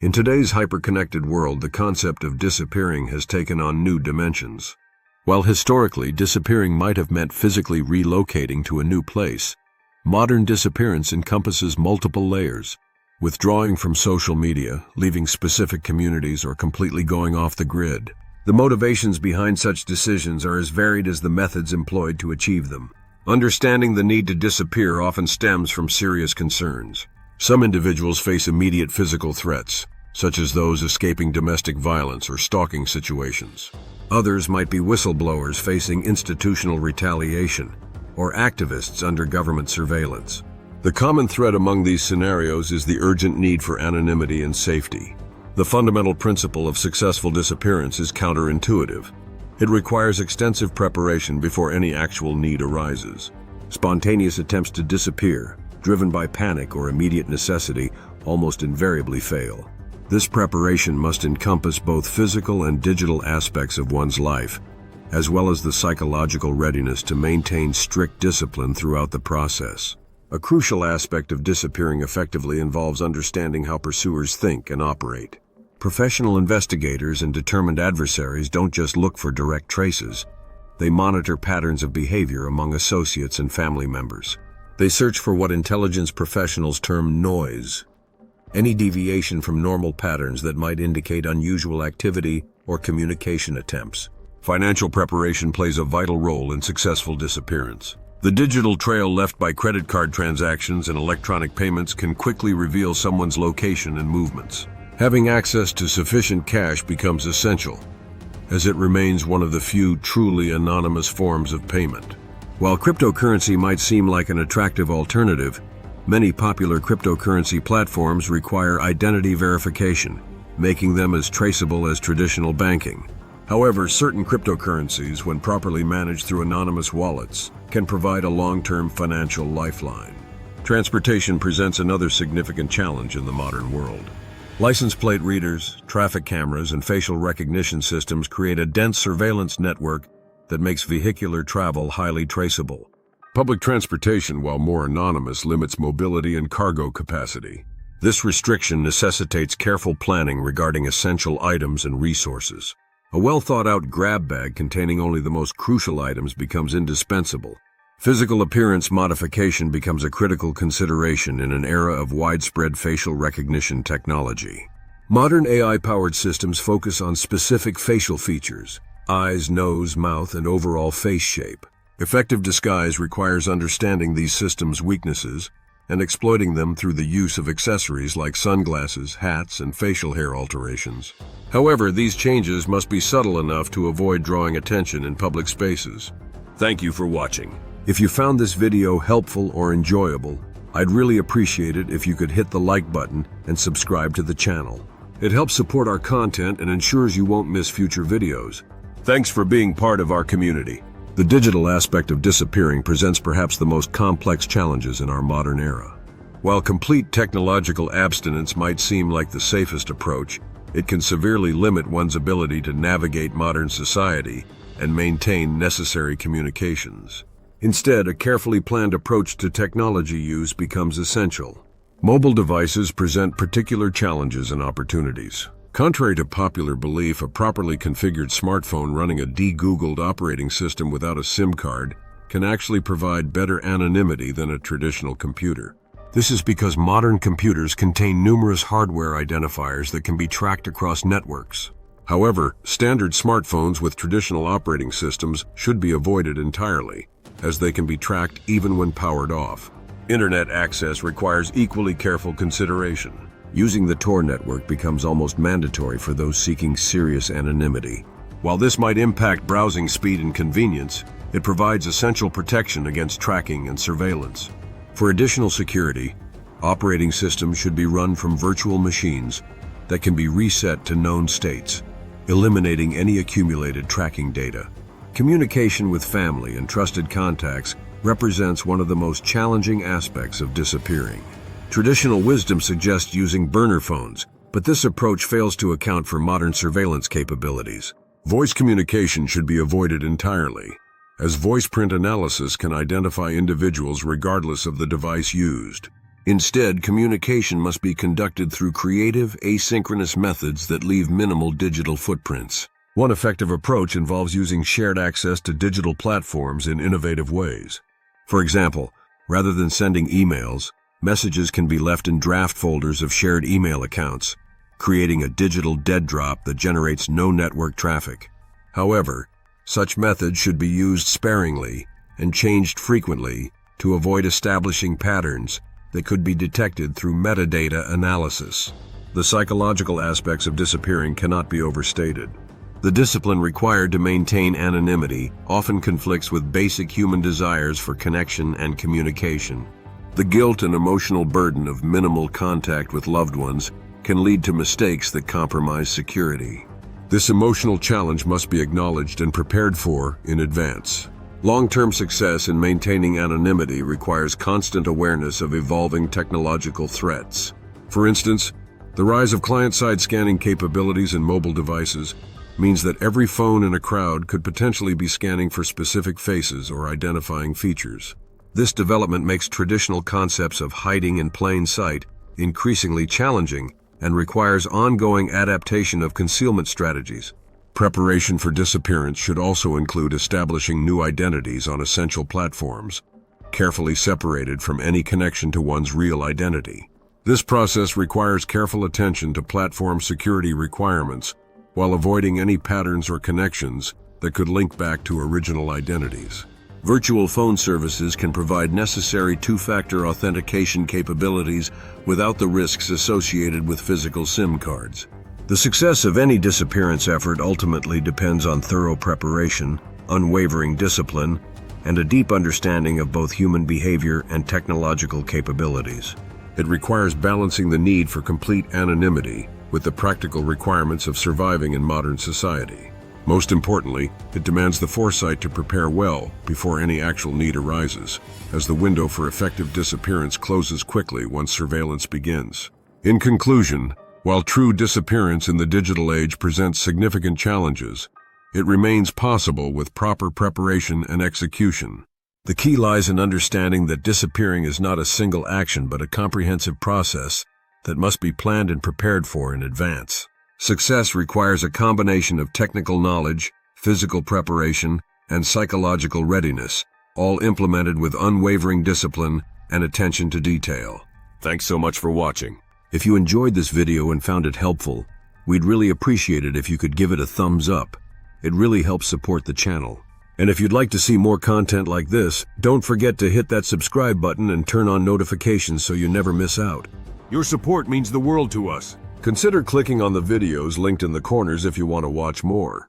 In today's hyper-connected world, the concept of disappearing has taken on new dimensions. While historically disappearing might have meant physically relocating to a new place, modern disappearance encompasses multiple layers. Withdrawing from social media, leaving specific communities, or completely going off the grid. The motivations behind such decisions are as varied as the methods employed to achieve them. Understanding the need to disappear often stems from serious concerns. Some individuals face immediate physical threats, such as those escaping domestic violence or stalking situations. Others might be whistleblowers facing institutional retaliation, or activists under government surveillance. The common thread among these scenarios is the urgent need for anonymity and safety. The fundamental principle of successful disappearance is counterintuitive. It requires extensive preparation before any actual need arises. Spontaneous attempts to disappear, driven by panic or immediate necessity, almost invariably fail. This preparation must encompass both physical and digital aspects of one's life, as well as the psychological readiness to maintain strict discipline throughout the process. A crucial aspect of disappearing effectively involves understanding how pursuers think and operate. Professional investigators and determined adversaries don't just look for direct traces. They monitor patterns of behavior among associates and family members. They search for what intelligence professionals term noise, any deviation from normal patterns that might indicate unusual activity or communication attempts. Financial preparation plays a vital role in successful disappearance. The digital trail left by credit card transactions and electronic payments can quickly reveal someone's location and movements. Having access to sufficient cash becomes essential, as it remains one of the few truly anonymous forms of payment. While cryptocurrency might seem like an attractive alternative, many popular cryptocurrency platforms require identity verification, making them as traceable as traditional banking. However, certain cryptocurrencies, when properly managed through anonymous wallets, can provide a long-term financial lifeline. Transportation presents another significant challenge in the modern world. License plate readers, traffic cameras, and facial recognition systems create a dense surveillance network that makes vehicular travel highly traceable. Public transportation, while more anonymous, limits mobility and cargo capacity. This restriction necessitates careful planning regarding essential items and resources. A well-thought-out grab bag containing only the most crucial items becomes indispensable. Physical appearance modification becomes a critical consideration in an era of widespread facial recognition technology. Modern AI-powered systems focus on specific facial features: eyes, nose, mouth, and overall face shape. Effective disguise requires understanding these systems' weaknesses and exploiting them through the use of accessories like sunglasses, hats, and facial hair alterations. However, these changes must be subtle enough to avoid drawing attention in public spaces. Thank you for watching. If you found this video helpful or enjoyable, I'd really appreciate it if you could hit the like button and subscribe to the channel. It helps support our content and ensures you won't miss future videos. Thanks for being part of our community. The digital aspect of disappearing presents perhaps the most complex challenges in our modern era. While complete technological abstinence might seem like the safest approach, it can severely limit one's ability to navigate modern society and maintain necessary communications. Instead, a carefully planned approach to technology use becomes essential. Mobile devices present particular challenges and opportunities. Contrary to popular belief, a properly configured smartphone running a de-Googled operating system without a SIM card can actually provide better anonymity than a traditional computer. This is because modern computers contain numerous hardware identifiers that can be tracked across networks. However, standard smartphones with traditional operating systems should be avoided entirely, as they can be tracked even when powered off. Internet access requires equally careful consideration. Using the Tor network becomes almost mandatory for those seeking serious anonymity. While this might impact browsing speed and convenience, it provides essential protection against tracking and surveillance. For additional security, operating systems should be run from virtual machines that can be reset to known states, eliminating any accumulated tracking data. Communication with family and trusted contacts represents one of the most challenging aspects of disappearing. Traditional wisdom suggests using burner phones, but this approach fails to account for modern surveillance capabilities. Voice communication should be avoided entirely, as voice print analysis can identify individuals regardless of the device used. Instead, communication must be conducted through creative, asynchronous methods that leave minimal digital footprints. One effective approach involves using shared access to digital platforms in innovative ways. For example, rather than sending emails, messages can be left in draft folders of shared email accounts, creating a digital dead drop that generates no network traffic. However, such methods should be used sparingly and changed frequently to avoid establishing patterns that could be detected through metadata analysis. The psychological aspects of disappearing cannot be overstated. The discipline required to maintain anonymity often conflicts with basic human desires for connection and communication. The guilt and emotional burden of minimal contact with loved ones can lead to mistakes that compromise security. This emotional challenge must be acknowledged and prepared for in advance. Long-term success in maintaining anonymity requires constant awareness of evolving technological threats. For instance, the rise of client-side scanning capabilities in mobile devices means that every phone in a crowd could potentially be scanning for specific faces or identifying features. This development makes traditional concepts of hiding in plain sight increasingly challenging and requires ongoing adaptation of concealment strategies. Preparation for disappearance should also include establishing new identities on essential platforms, carefully separated from any connection to one's real identity. This process requires careful attention to platform security requirements while avoiding any patterns or connections that could link back to original identities. Virtual phone services can provide necessary two-factor authentication capabilities without the risks associated with physical SIM cards. The success of any disappearance effort ultimately depends on thorough preparation, unwavering discipline, and a deep understanding of both human behavior and technological capabilities. It requires balancing the need for complete anonymity with the practical requirements of surviving in modern society. Most importantly, it demands the foresight to prepare well before any actual need arises, as the window for effective disappearance closes quickly once surveillance begins. In conclusion, while true disappearance in the digital age presents significant challenges, it remains possible with proper preparation and execution. The key lies in understanding that disappearing is not a single action but a comprehensive process that must be planned and prepared for in advance. Success requires a combination of technical knowledge, physical preparation, and psychological readiness, all implemented with unwavering discipline and attention to detail. Thanks so much for watching. If you enjoyed this video and found it helpful, we'd really appreciate it if you could give it a thumbs up. It really helps support the channel. And if you'd like to see more content like this, don't forget to hit that subscribe button and turn on notifications so you never miss out. Your support means the world to us. Consider clicking on the videos linked in the corners if you want to watch more.